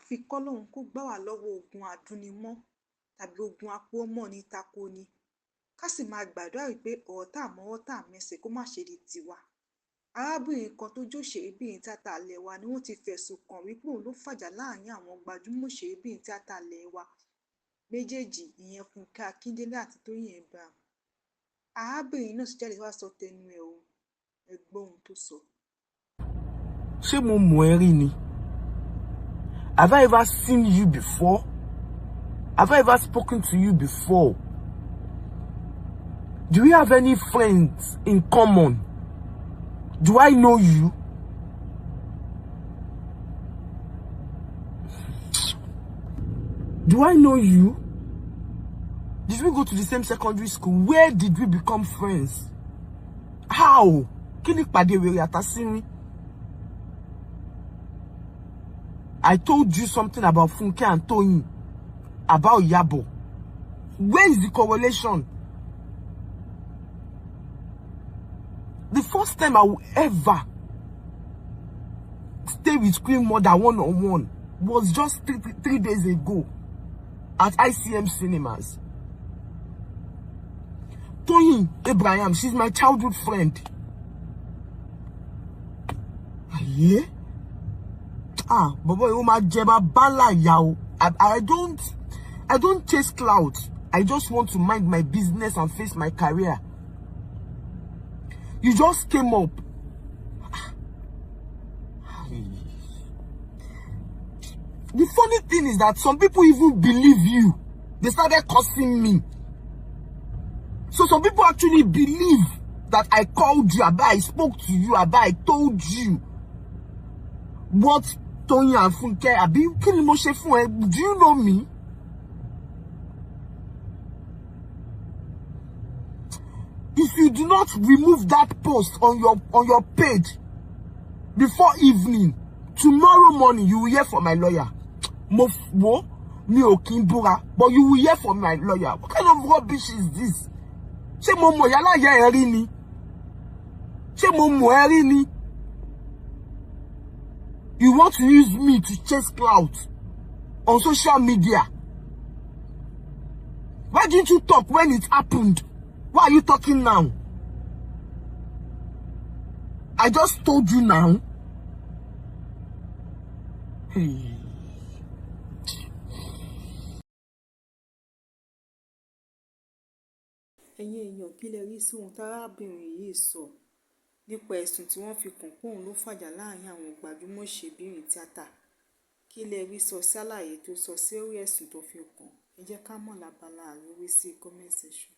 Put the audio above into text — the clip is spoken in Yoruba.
àfi kọ́lọ́hún kó gbà wá lọ́wọ́ ogun àdúnimọ́ tàbí ogun apómọ́ ní tako ni ká sì máa gbàdúrà wípé ọ̀rọ̀ tá àmọ́wọ́ tá àmẹsẹ̀ kó má ṣe di tiwa. Arábìnrin kan tó jẹ́ òṣèrébìnrin tíátà ilẹ̀ wa ni wọ́n ti fẹ̀sùn kàn wípé òun ló fàjà láàrin àwọn gbajúmọ̀ òṣèrébìnrin tíátà ilẹ̀ wa méjèèjì, ìyẹn Fúnkẹ́ Akíndélé àti Tóyìn Dram. Arábìnrin náà sì jáde wá sọ tẹnu ẹ̀ o, ẹ gbọ́ ohun tó sọ. Ṣé mo mọ̀ ẹ́ rí ni? Have I ever seen you before? Have I ever spoken to you before? Do we have any friends in common? Do I know you? Do I know you? Did we go to the same secondary school? Where did we become friends? How? Kí ni pàdé wèrè àtàsínrín? I told you something about Funke and Toyin, about Yabo. Where is the correlation? The first time I will ever stay with Queen Mother one-on-one was just three days ago at ICM Cinemas. Toyin Abraham, she's my childhood friend. Yeah? Bobo, I don't chase clouds. I just want to mind my business and face my career. You just came up. The funny thing is that some people even believe you. They started cursing me. So some people actually believe that I called you, about I spoke to you, about I told you what Toyin and Funke abi kini mo ṣe fún ẹ? Do you know me? If you do not remove that post on your page before evening, tomorrow morning you will hear from my lawyer. Mi ò kí n búra, but you will hear from my lawyer. What kind of rubbish is this? Ṣé mo mọ̀ yálà yẹ ẹ rí ni? Ṣé mo mọ̀ ẹ rí ni? You want to use me to chase clout on social media? Why didn't you talk when it happened? Why are you talking now? I just told you now. Hey. Ẹ̀yin èèyàn, kí lẹ rí sí ohun tárábìnrin yìí sọ nípa ẹ̀sùn tí wọ́n fi kàn pé òun ló fàjà láàrin àwọn gbajúmọ̀ òṣèrébìnrin tíátà? Kí lẹ rí sọ sí àlàyé tó sọ sí orí ẹ̀sùn tó fi kàn? Ẹ jẹ́ ká mọ̀ lábala àríwí sí comment section.